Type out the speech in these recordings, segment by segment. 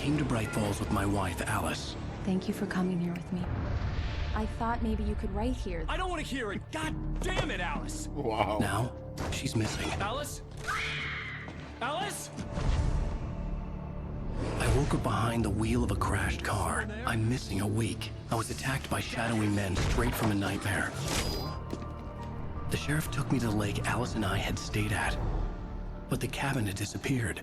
came to Bright Falls with my wife, Alice. Thank you for coming here with me. I thought maybe you could write here. I don't want to hear it. God damn it, Alice. Wow. Now, she's missing. Alice? Alice? I woke up behind the wheel of a crashed car. I'm missing a week. I was attacked by shadowy men straight from a nightmare. The sheriff took me to the lake Alice and I had stayed at, but the cabin had disappeared.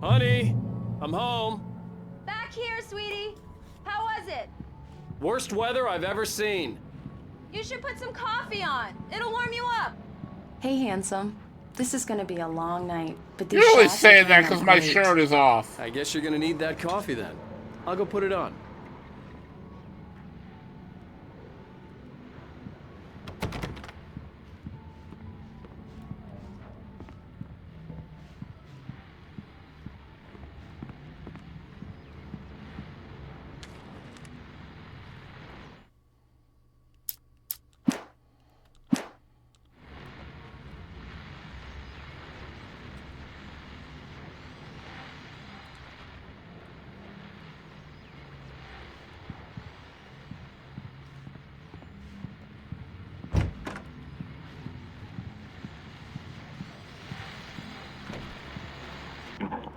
Honey, I'm home. Back here, sweetie. How was it? Worst weather I've ever seen. You should put some coffee on. It'll warm you up. Hey, handsome. This is gonna be a long night, but these You're always shots saying are that going because on my great. shirt is off. I guess you're gonna need that coffee then. I'll go put it on.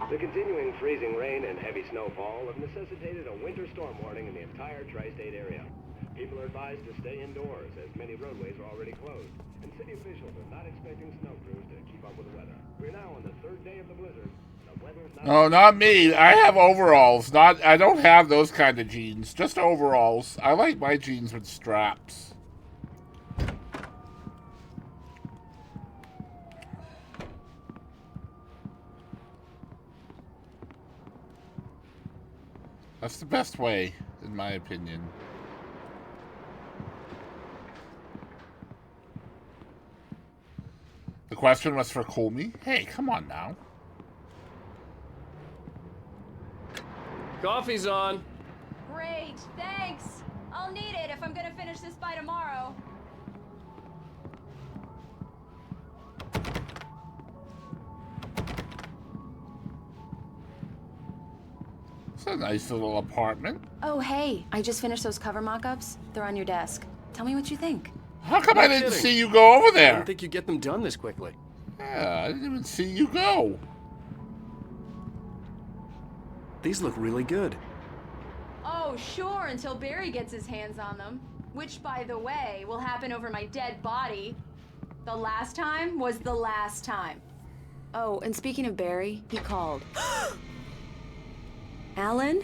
The continuing freezing rain and heavy snowfall have necessitated a winter storm warning in the entire tri-state area. People are advised to stay indoors as many roadways are already closed, and city officials are not expecting snow crews to keep up with the weather. We're now on the third day of the blizzard. The weather's not... No, not me. I have overalls. I don't have those kind of jeans. Just overalls. I like my jeans with straps. That's the best way, in my opinion. The question was for Comey? Hey, come on now. Coffee's on. Great, thanks. I'll need it if I'm gonna finish this by tomorrow. It's a nice little apartment. Oh, hey, I just finished those cover mock-ups. They're on your desk. Tell me what you think. How come No I didn't kidding. see you go over I there? didn't think you'd get them done this quickly. Yeah, I didn't even see you go. These look really good. Oh, sure, until Barry gets his hands on them. Which, by the way, will happen over my dead body. The last time was the last time. Oh, and speaking of Barry, he called. Alan?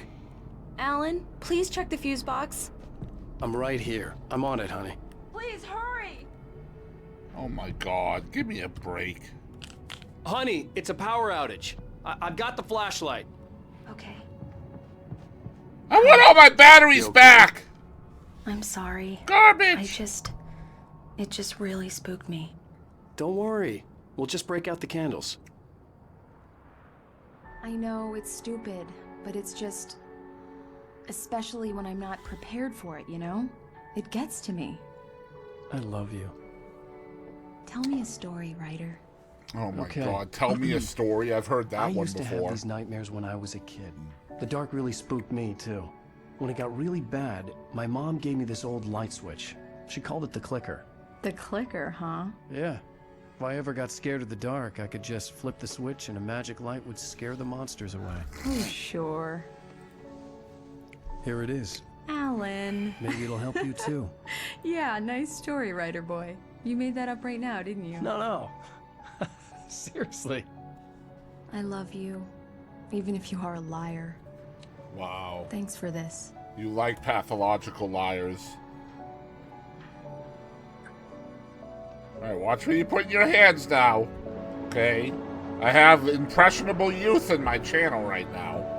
Alan, please check the fuse box. I'm right here. I'm on it, honey. Please hurry! Oh my god, give me a break. Honey, it's a power outage. I've got the flashlight. Okay. I want all my batteries You okay? back! I'm sorry. Garbage! It just really spooked me. Don't worry. We'll just break out the candles. I know it's stupid, but it's just... Especially when I'm not prepared for it, you know? It gets to me. I love you. Tell me a story, writer. Oh my Okay. god, tell me a story. I've heard that I one used to have before. these nightmares when I was a kid. The dark really spooked me, too. When it got really bad, my mom gave me this old light switch. She called it the clicker. The clicker, huh? Yeah. If I ever got scared of the dark, I could just flip the switch and a magic light would scare the monsters away. Oh, sure. Here it is. Alan. Maybe it'll help you, too. Yeah, nice story, writer boy. You made that up right now, didn't you? No. Seriously. I love you, even if you are a liar. Wow. Thanks for this. You like pathological liars. Alright, watch where you put your hands now. Okay? I have impressionable youth in my channel right now.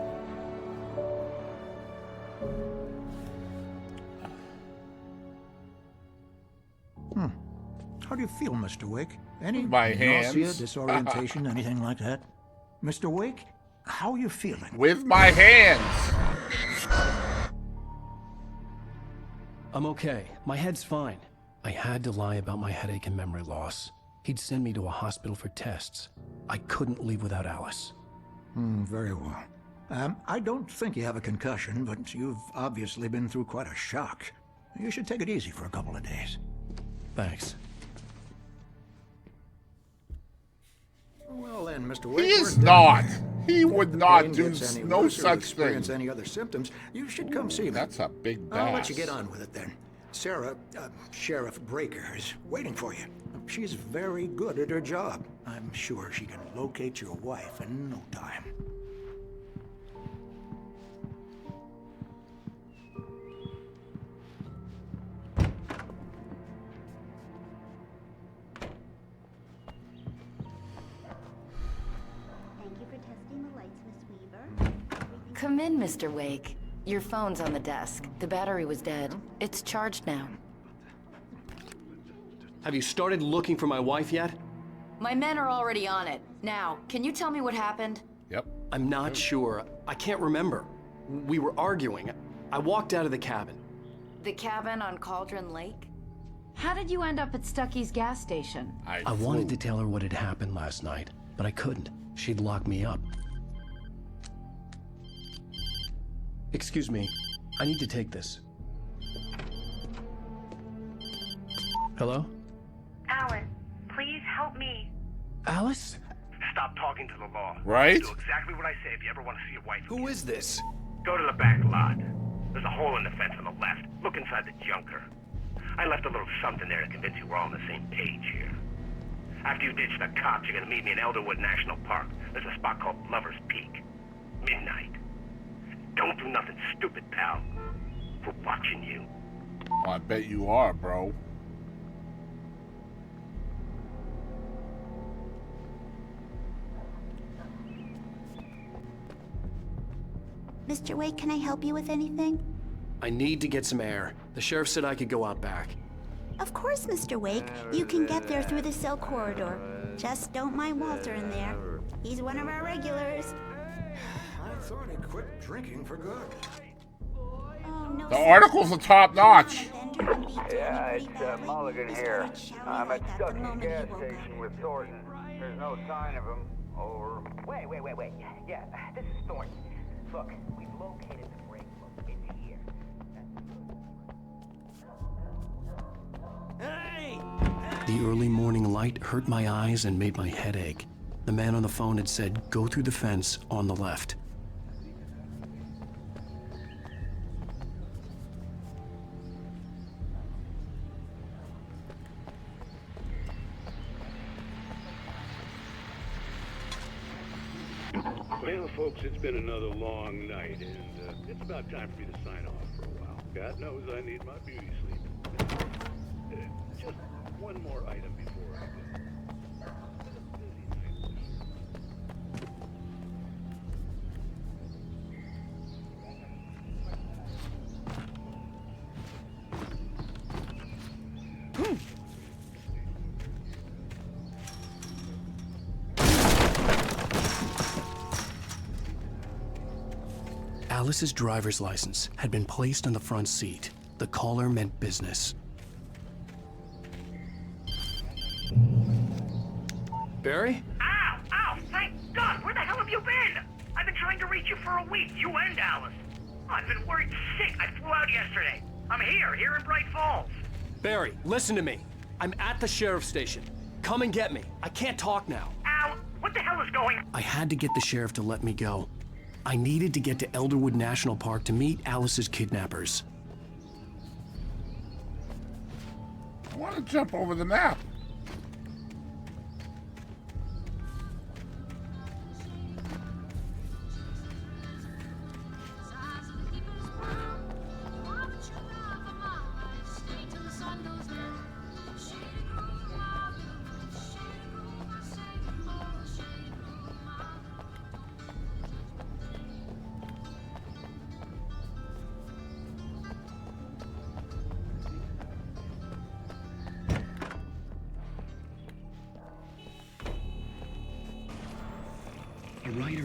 How do you feel, Mr. Wake? Any My nausea, hands. disorientation, anything like that? Mr. Wake, how are you feeling? With my hands. I'm okay. My head's fine. I had to lie about my headache and memory loss. He'd send me to a hospital for tests. I couldn't leave without Alice. Very well. I don't think you have a concussion, but you've obviously been through quite a shock. You should take it easy for a couple of days. Thanks. Well then, Mr. Wake, He is we're done. not. He would If the not pain do gets any no worse or you such experience thing. any other symptoms, you should come see me. That's a big bass. I'll let you get on with it then. Sarah, Sheriff Breaker, is waiting for you. She's very good at her job. I'm sure she can locate your wife in no time. Thank you for testing the lights, Miss Weaver. Come in, Mr. Wake. Your phone's on the desk. The battery was dead. It's charged now. Have you started looking for my wife yet? My men are already on it. Now, can you tell me what happened? Yep. I'm not sure. I can't remember. We were arguing. I walked out of the cabin. The cabin on Cauldron Lake? How did you end up at Stucky's gas station? I wanted to tell her what had happened last night, but I couldn't. She'd lock me up. Excuse me. I need to take this. Hello? Alan, please help me. Alice? Stop talking to the law. Right? Do exactly what I say if you ever want to see your wife. Who is this? Go to the back lot. There's a hole in the fence on the left. Look inside the junker. I left a little something there to convince you we're all on the same page here. After you ditch the cops, you're gonna meet me in Elderwood National Park. There's a spot called Lover's Peak. Midnight. Don't do nothing stupid, pal. We're watching you. Oh, I bet you are, bro. Mr. Wake, can I help you with anything? I need to get some air. The sheriff said I could go out back. Of course, Mr. Wake. You can get there through the cell corridor. Just don't mind Walter in there. He's one of our regulars. I thought he quit drinking for good. Oh, no, The article's a top notch. Yeah, it's Mulligan here. I'm at Stucky's gas station with Thornton. There's no sign of him. Over. Wait. Yeah, this is Thornton. Look, we've located the break room. It's here. Hey! The early morning light hurt my eyes and made my head ache. The man on the phone had said, go through the fence on the left. Well, folks, it's been another long night, and it's about time for me to sign off for a while. God knows I need my beauty sleep. Just one more item before I go. Alice's driver's license had been placed on the front seat. The caller meant business. Barry? Ow! Thank God! Where the hell have you been? I've been trying to reach you for a week, you and Alice. I've been worried sick. I flew out yesterday. I'm here in Bright Falls. Barry, listen to me. I'm at the sheriff's station. Come and get me. I can't talk now. Al, what the hell is going on? I had to get the sheriff to let me go. I needed to get to Elderwood National Park to meet Alice's kidnappers. I want to jump over the map.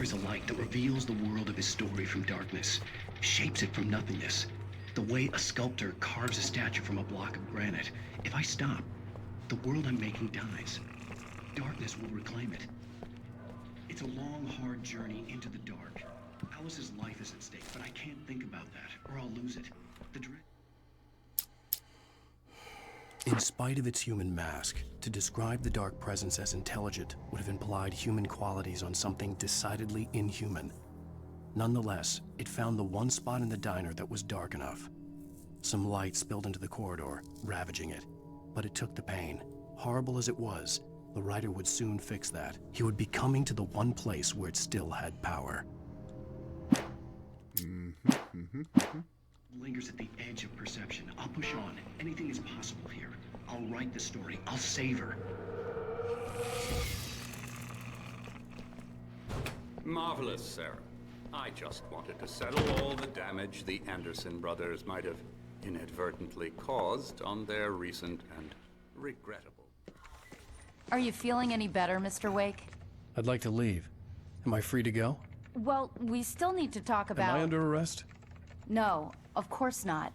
there is a light that reveals the world of his story from darkness, shapes it from nothingness. The way a sculptor carves a statue from a block of granite. If I stop, the world I'm making dies. Darkness will reclaim it. It's a long, hard journey into the dark. Alice's life is at stake, but I can't think about that, or I'll lose it. The dread. In spite of its human mask, to describe the dark presence as intelligent would have implied human qualities on something decidedly inhuman. Nonetheless, it found the one spot in the diner that was dark enough. Some light spilled into the corridor, ravaging it. But it took the pain. Horrible as it was, the writer would soon fix that. He would be coming to the one place where it still had power. Lingers at the edge of perception. I'll push on. Anything is possible here. I'll write the story. I'll save her. Marvelous, Sarah. I just wanted to settle all the damage the Anderson brothers might have inadvertently caused on their recent and regrettable. Are you feeling any better, Mr. Wake? I'd like to leave. Am I free to go? Well, we still need to talk about... Am I under arrest? No, of course not.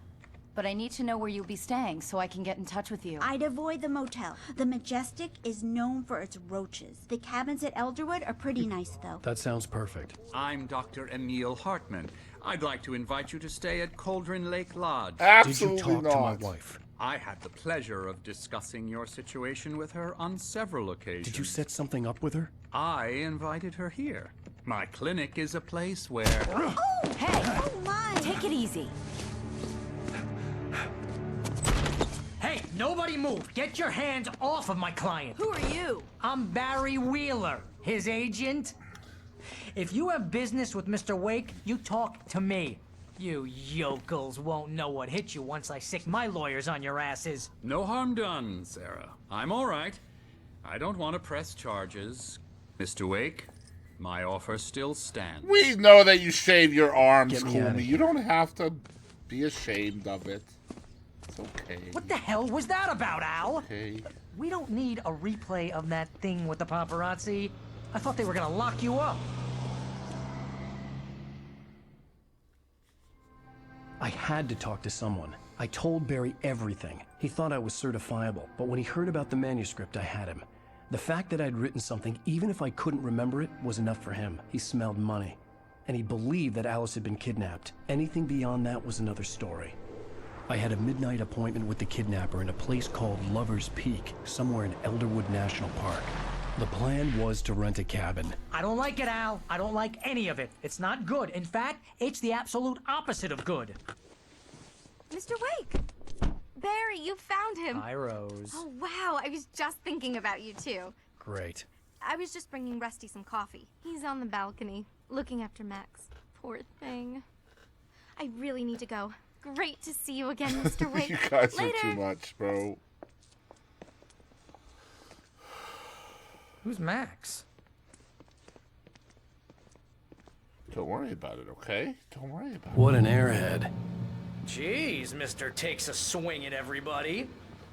But I need to know where you'll be staying so I can get in touch with you. I'd avoid the motel. The Majestic is known for its roaches. The cabins at Elderwood are pretty nice, though. That sounds perfect. I'm Dr. Emil Hartman. I'd like to invite you to stay at Cauldron Lake Lodge. Absolutely Did you talk not. to my wife? I had the pleasure of discussing your situation with her on several occasions. Did you set something up with her? I invited her here. My clinic is a place where... Oh, hey! Oh, my! Take it easy. Hey, nobody move! Get your hands off of my client! Who are you? I'm Barry Wheeler, his agent. If you have business with Mr. Wake, you talk to me. You yokels won't know what hit you once I sick my lawyers on your asses. No harm done, Sarah. I'm all right. I don't want to press charges. Mr. Wake, my offer still stands. We know that you shave your arms, Get me outta Cooley. here. You don't have to be ashamed of it. It's okay. What the hell was that about, Al? Okay. We don't need a replay of that thing with the paparazzi. I thought they were gonna lock you up. I had to talk to someone. I told Barry everything. He thought I was certifiable, but when he heard about the manuscript, I had him. The fact that I'd written something, even if I couldn't remember it, was enough for him. He smelled money. And he believed that Alice had been kidnapped. Anything beyond that was another story. I had a midnight appointment with the kidnapper in a place called Lover's Peak, somewhere in Elderwood National Park. The plan was to rent a cabin. I don't like it, Al. I don't like any of it. It's not good. In fact, it's the absolute opposite of good. Mr. Wake! Barry, you found him! Hi, Rose. Oh, wow. I was just thinking about you, too. Great. I was just bringing Rusty some coffee. He's on the balcony, looking after Max. Poor thing. I really need to go. Great to see you again, Mr. Wake. You guys Later. are too much, bro. Who's Max? Don't worry about it, okay? Don't worry about it. What an airhead. Jeez, Mr. Takes a swing at everybody.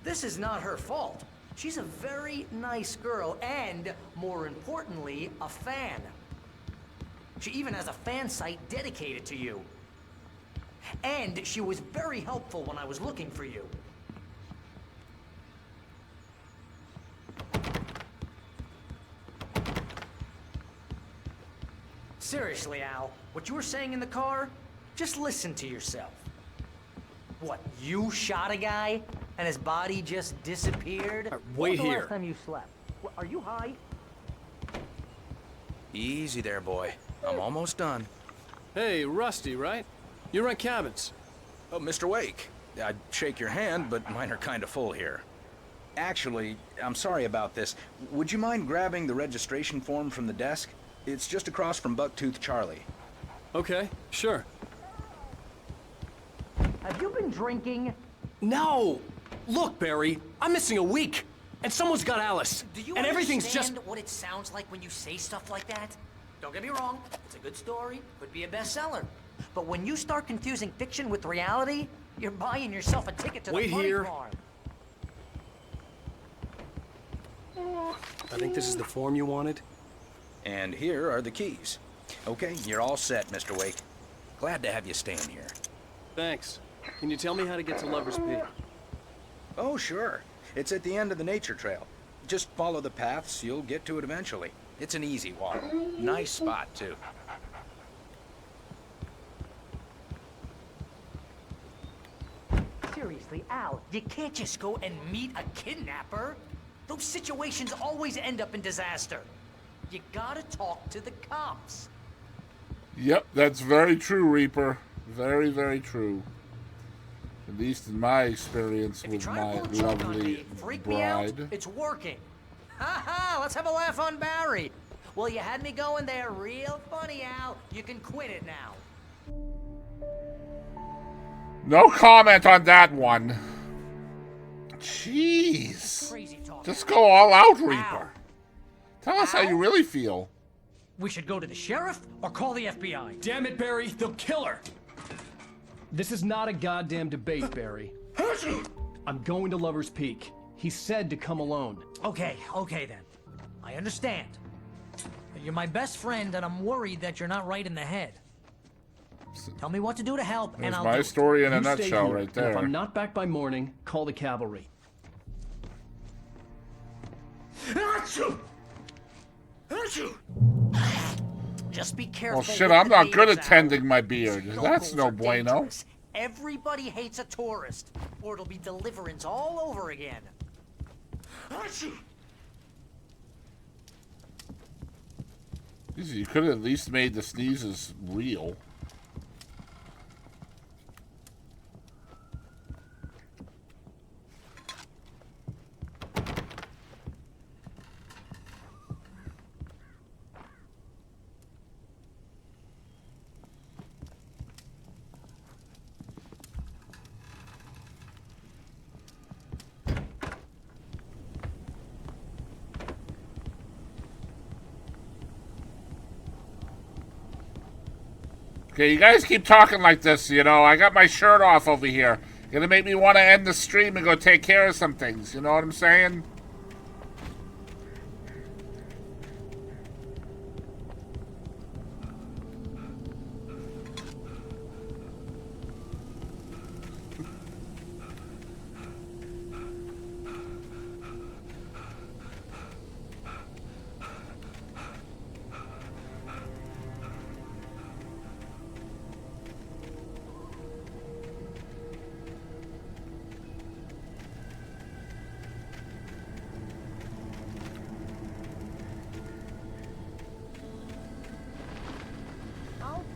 This is not her fault. She's a very nice girl and, more importantly, a fan. She even has a fan site dedicated to you. And she was very helpful when I was looking for you. Seriously, Al, what you were saying in the car, just listen to yourself. What, you shot a guy and his body just disappeared? Wait When was the here. last time you slept? What, are you high? Easy there, boy. I'm almost done. Hey, Rusty, right? You rent cabins. Oh, Mr. Wake. I'd shake your hand, but mine are kind of full here. Actually, I'm sorry about this. Would you mind grabbing the registration form from the desk? It's just across from Bucktooth Charlie. Okay, sure. Have you been drinking? No! Look, Barry, I'm missing a week, and someone's got Alice. Do you and everything's understand just... what it sounds like when you say stuff like that? Don't get me wrong, it's a good story, could be a bestseller. But when you start confusing fiction with reality, you're buying yourself a ticket to Wait the funny here. farm. I think this is the form you wanted. And here are the keys. Okay, you're all set, Mr. Wake. Glad to have you staying here. Thanks. Can you tell me how to get to Lover's Peak? Oh, sure. It's at the end of the nature trail. Just follow the paths, you'll get to it eventually. It's an easy walk. Nice spot, too. Seriously, Al, you can't just go and meet a kidnapper. Those situations always end up in disaster. You gotta talk to the cops. Yep, that's very true, Reaper. Very, very true. At least in my experience with my lovely bride. It's working. Ha ha, let's have a laugh on Barry. Well, you had me going there real funny, Al. You can quit it now. No comment on that one. Jeez. Just go all out, Reaper. Tell us how you really feel. We should go to the sheriff or call the FBI. Damn it, Barry, they'll kill her. This is not a goddamn debate, Barry. I'm going to Lover's Peak. He said to come alone. Okay then. I understand. You're my best friend, and I'm worried that you're not right in the head. Tell me what to do to help, and I'll do it. There's my story in a You stay nutshell here, right and there. if I'm not back by morning, call the cavalry. Just be careful. Well, shit, with I'm the not good at natives, tending my beard. Al. That's no Locals are bueno. dangerous. Everybody hates a tourist, or it'll be deliverance all over again. Jeez, you could have at least made the sneezes real. Okay, you guys keep talking like this, you know. I got my shirt off over here. You're gonna make me want to end the stream and go take care of some things. You know what I'm saying?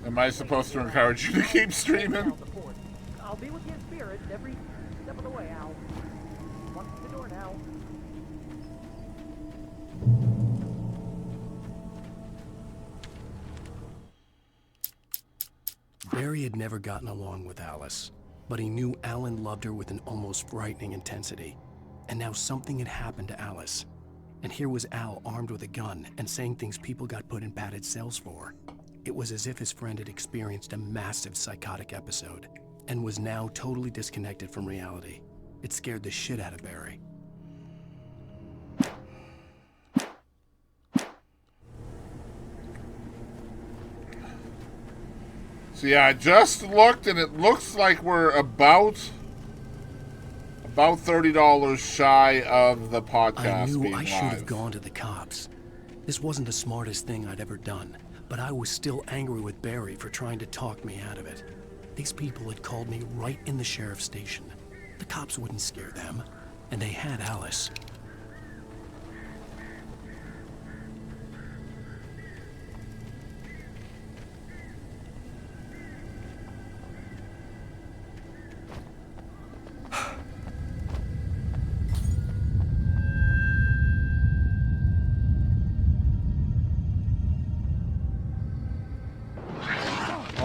Am I supposed to encourage you to keep streaming? I'll be with you in spirit every step of the way, Al. Walk to the door now. Barry had never gotten along with Alice, but he knew Alan loved her with an almost frightening intensity. And now something had happened to Alice. And here was Al armed with a gun and saying things people got put in padded cells for. It was as if his friend had experienced a massive psychotic episode and was now totally disconnected from reality. It scared the shit out of Barry. So yeah, I just looked and it looks like we're about $30 shy of the podcast I knew being I live. should have gone to the cops. This wasn't the smartest thing I'd ever done, but I was still angry with Barry for trying to talk me out of it. These people had called me right in the sheriff's station. The cops wouldn't scare them, and they had Alice.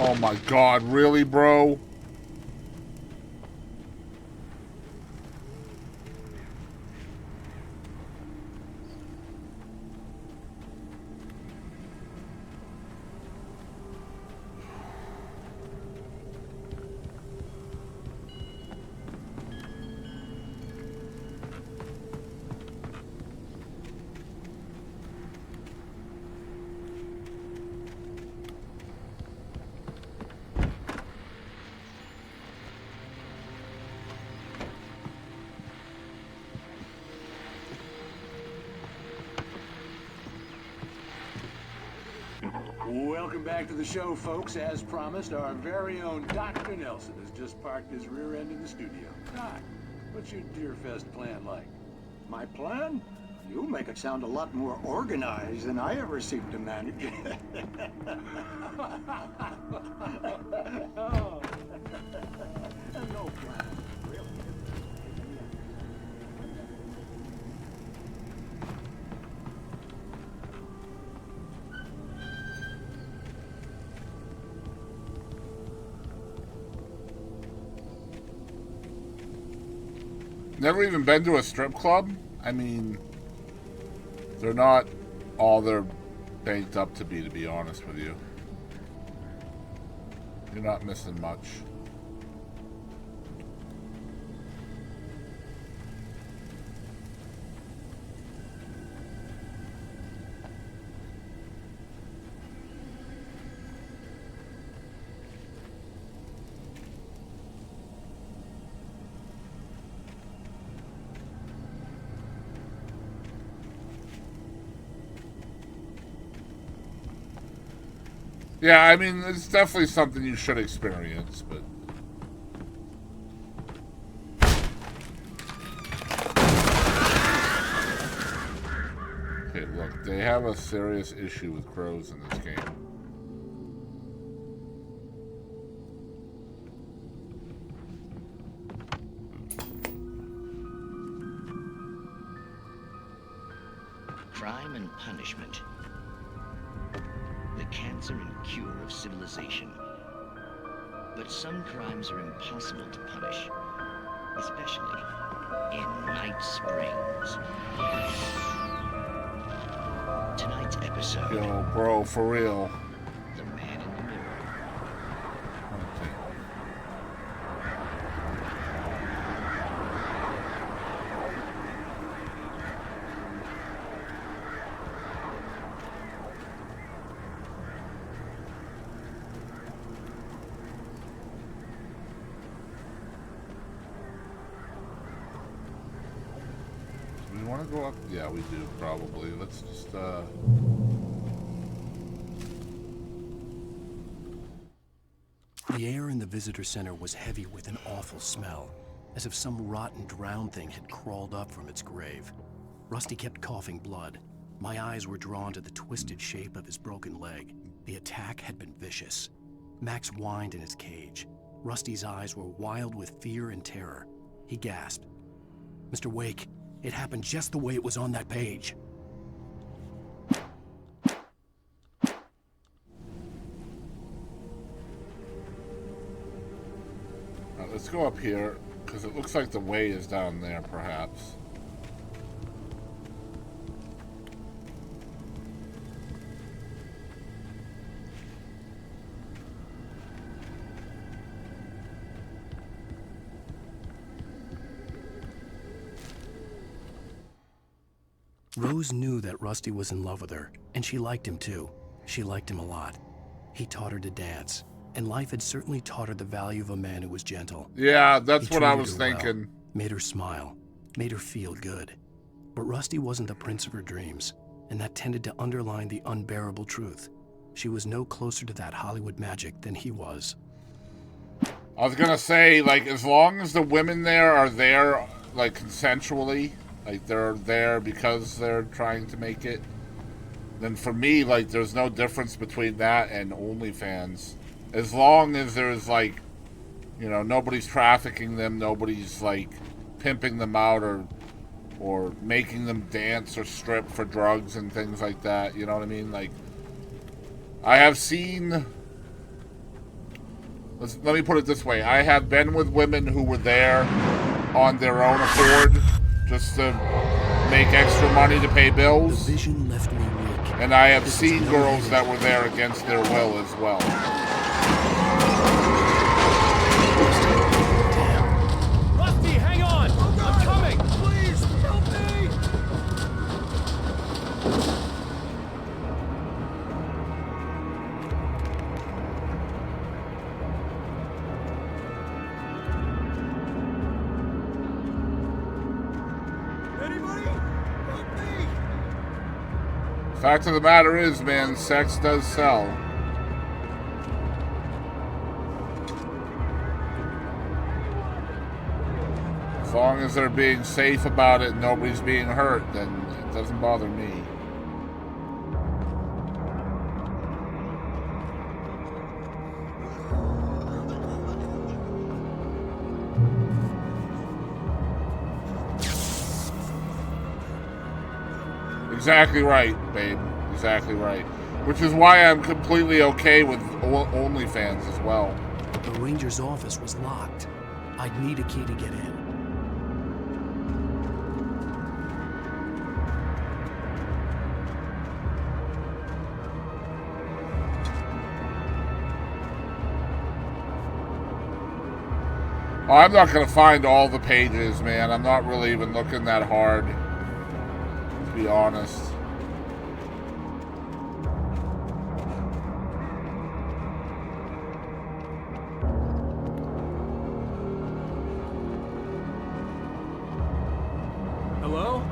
Oh my god, really, bro? Welcome back to the show, folks. As promised, our very own Dr. Nelson has just parked his rear end in the studio. Doc, what's your Deerfest plan like? My plan? You make it sound a lot more organized than I ever seem to manage. Oh. No plan, really. Never even been to a strip club? I mean, they're not all they're banked up to be honest with you. You're not missing much. Yeah, I mean, it's definitely something you should experience, but... Okay, look, they have a serious issue with crows in this game. Crime and punishment. The cancer and cure of civilization. But some crimes are impossible to punish, especially in Night Springs. Tonight's episode. Yo, bro, for real. The Man in the Mirror. We want to go up? Yeah, we do, probably. Let's just, The air in the visitor center was heavy with an awful smell, as if some rotten drowned thing had crawled up from its grave. Rusty kept coughing blood. My eyes were drawn to the twisted shape of his broken leg. The attack had been vicious. Max whined in his cage. Rusty's eyes were wild with fear and terror. He gasped. "Mr. Wake, it happened just the way it was on that page." let's go up here, because it looks like the way is down there, perhaps. Rose knew that Rusty was in love with her, and she liked him too. She liked him a lot. He taught her to dance, and life had certainly taught her the value of a man who was gentle. Yeah, that's He what I treated was her well, thinking. made her smile, made her feel good. But Rusty wasn't the prince of her dreams, and that tended to underline the unbearable truth. She was no closer to that Hollywood magic than he was. I was gonna say, like, as long as the women there are there, like, consensually, like, they're there because they're trying to make it, then for me, like, there's no difference between that and OnlyFans. As long as there's, like, you know, nobody's trafficking them, nobody's, like, pimping them out or making them dance or strip for drugs and things like that, you know what I mean? Like, I have seen... Let me put it this way. I have been with women who were there on their own accord, just to make extra money to pay bills. The vision left me weak. And I have seen girls that were there against their will as well. Rusty, hang on! I'm coming! Please, help me! Fact of the matter is, man, sex does sell. As long as they're being safe about it and nobody's being hurt, then it doesn't bother me. Exactly right, babe. Exactly right. Which is why I'm completely okay with OnlyFans as well. The ranger's office was locked. I'd need a key to get in. Oh, I'm not going to find all the pages, man. I'm not really even looking that hard, to be honest. Hello?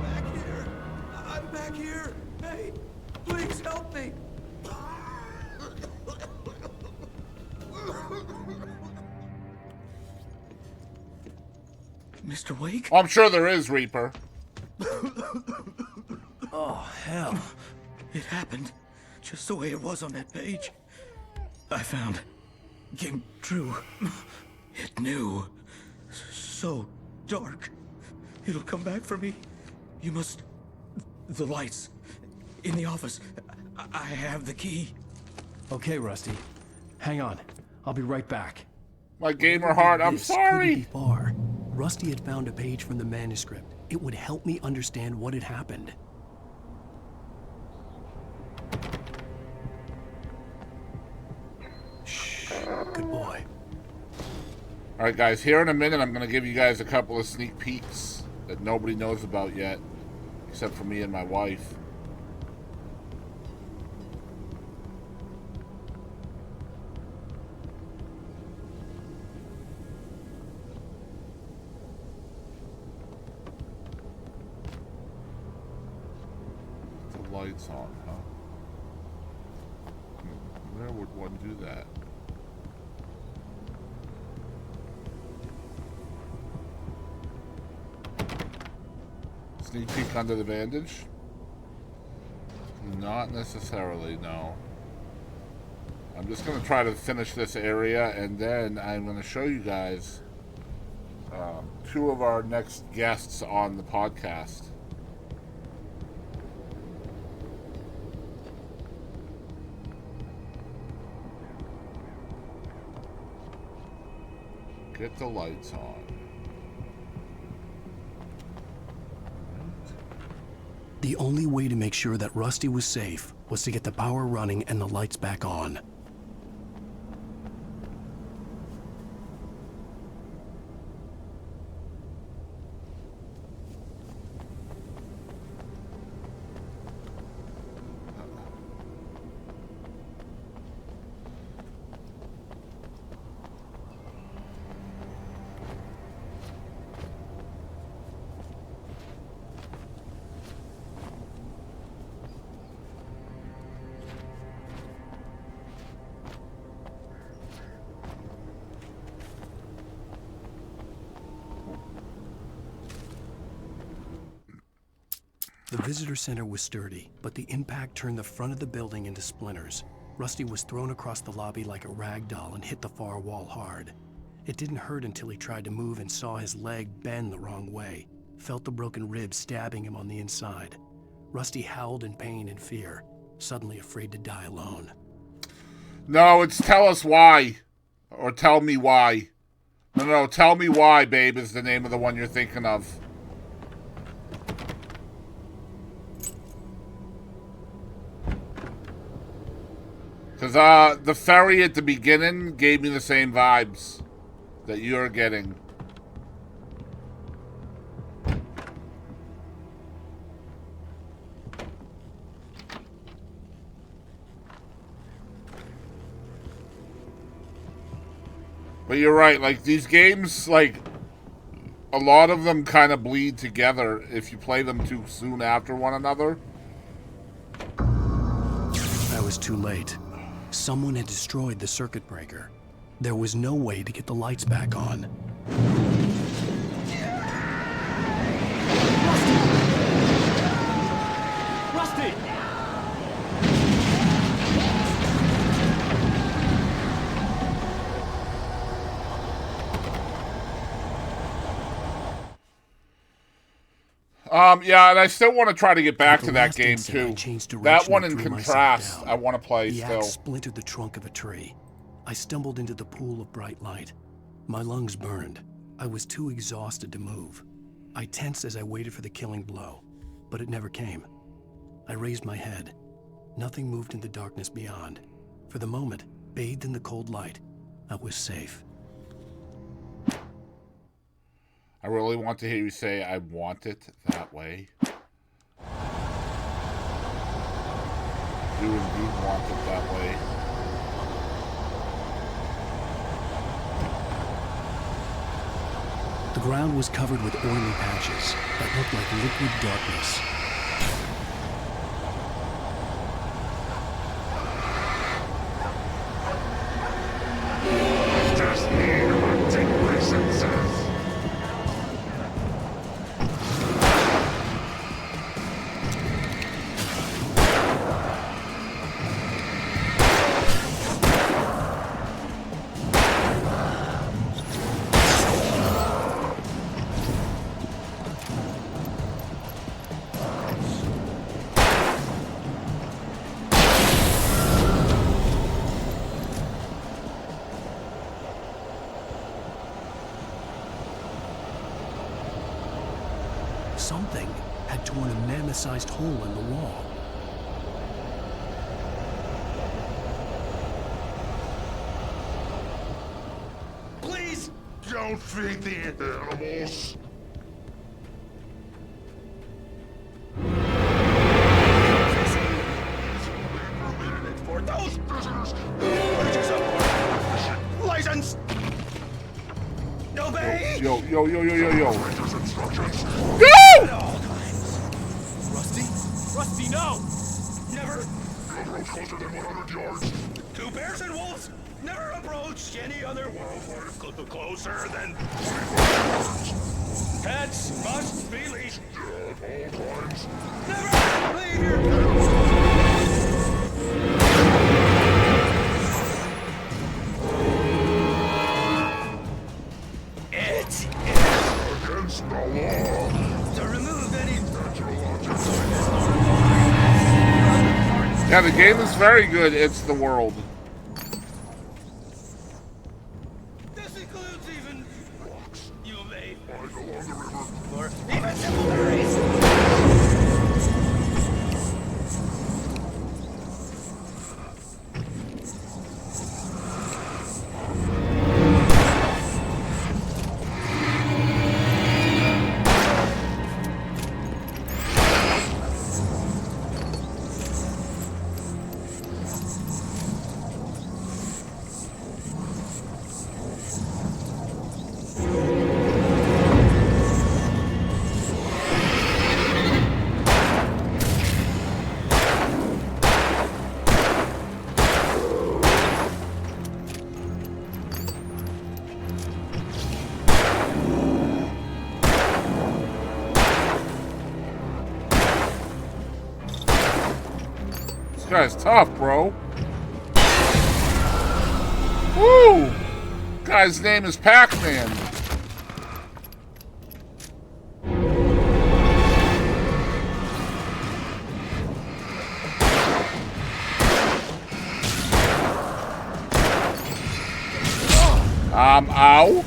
Back here. I'm back here. Hey, please help me. Mr. Wake? I'm sure there is, Reaper. Oh, hell. It happened just the way it was on that page. I found. Came true. It knew. So dark. It'll come back for me. You must... The lights. In the office. I have the key. Okay, Rusty. Hang on. I'll be right back. My gamer heart, I'm sorry. Couldn't be far. Rusty had found a page from the manuscript. It would help me understand what had happened. Shh. Good boy. Alright, guys. Here in a minute, I'm going to give you guys a couple of sneak peeks that nobody knows about yet, except for me and my wife. The lights on, huh? Where would one do that? Sneak peek under the bandage? Not necessarily, no. I'm just going to try to finish this area, and then I'm going to show you guys two of our next guests on the podcast. Get the lights on. The only way to make sure that Rusty was safe was to get the power running and the lights back on. The visitor center was sturdy, but the impact turned the front of the building into splinters. Rusty was thrown across the lobby like a rag doll and hit the far wall hard. It didn't hurt until he tried to move and saw his leg bend the wrong way, felt the broken ribs stabbing him on the inside. Rusty howled in pain and fear, suddenly afraid to die alone. No, it's tell us why. Or tell me why. No, tell me why, babe, is the name of the one you're thinking of. Because the ferry at the beginning gave me the same vibes that you're getting. But you're right, like, these games, like, a lot of them kind of bleed together if you play them too soon after one another. I was too late. Someone had destroyed the circuit breaker. There was no way to get the lights back on. Rusty! Yeah, and I still want to try to get back to that game too. That one in threw Contrast, myself I want to play The still. axe splintered the trunk of a tree. I stumbled into the pool of bright light. My lungs burned. I was too exhausted to move. I tensed as I waited for the killing blow, but it never came. I raised my head. Nothing moved in the darkness beyond. For the moment, bathed in the cold light, I was safe. I really want to hear you say, I want it that way. You indeed want it that way. The ground was covered with oily patches that looked like liquid darkness. Something had torn a mammoth-sized hole in the wall. Please don't feed the animals. For those visitors, purchase a license. Obey. Yo. Go! Rusty, no! Never approach closer than 100 yards. 2 bears and wolves never approach any other wildlife closer than 25 yards. Pets must be leashed at all times. Never leave your pets. It is against the law to remove any natural objects. Yeah, the game is very good. It's the world. This includes even rocks you may find along the river, or even simple berries. This guy's tough, bro. Woo! Guy's name is Pac-Man. Ow.